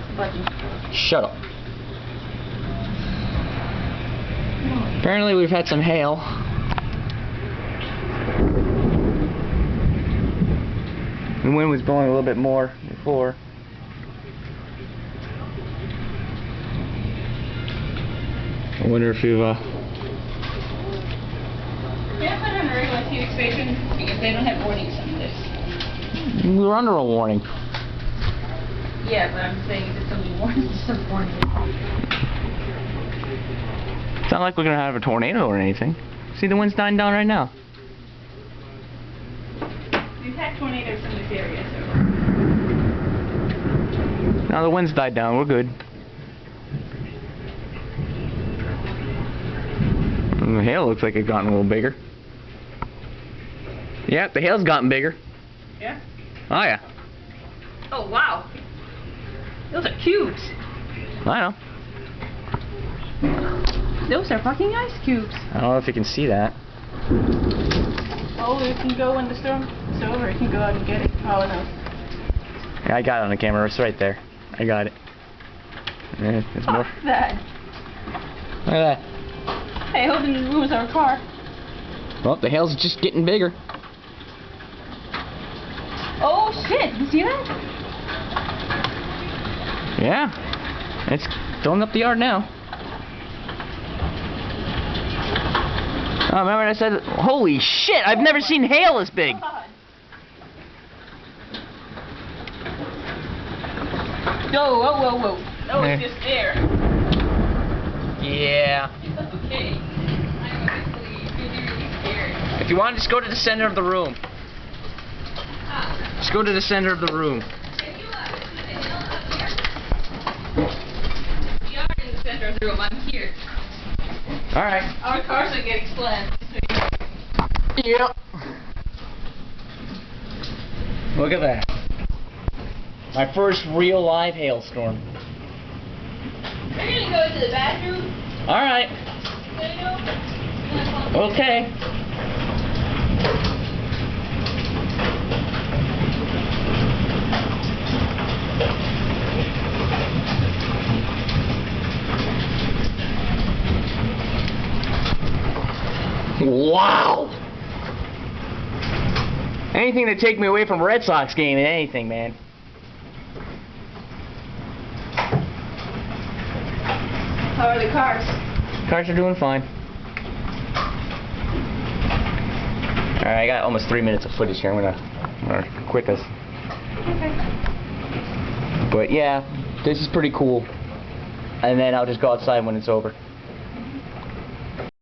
Press the button. Shut up. Apparently we've had some hail. The wind was blowing a little bit more before. I wonder if you've Yeah, put on a regular TV station because they don't have warnings on this. we were under a warning. Yeah, but I'm saying if it's something warning, it's some warning. It's not like we're gonna have a tornado or anything. See, the wind's dying down right now. We've had tornadoes in this area, so. Now the wind's died down. We're good. And the hail looks like it's gotten a little bigger. Yeah, the hail's gotten bigger. Yeah? Oh yeah. Oh wow. Those are cubes. I know. Those are fucking ice cubes. I don't know if you can see that. Oh, you can go when the storm is over. You can go out and get it. Oh no. Yeah, I got it on the camera. It's right there. I got it. Yeah, it's more. Fuck that. Look at that. Hey, I hope it didn't ruin our car. Well, the hail's just getting bigger. Oh shit! You see that? Yeah. It's filling up the yard now. Oh, remember I said, holy shit, I've never seen hail this big. God. Whoa, whoa, whoa, whoa. That was just air. Yeah. Okay. I'm actually really scared. If you want, just go to the center of the room. Just go to the center of the room. We are in the center of the room. I'm here. Alright. Our cars are getting slammed. Yep. Look at that. My first real live hailstorm. We're gonna go to the bathroom. Alright. Okay. Wow! Anything to take me away from a Red Sox game and anything, man. How are the cars? Cars are doing fine. Alright, I got almost 3 minutes of footage here. I'm gonna quit this. Okay. But yeah, this is pretty cool. And then I'll just go outside when it's over.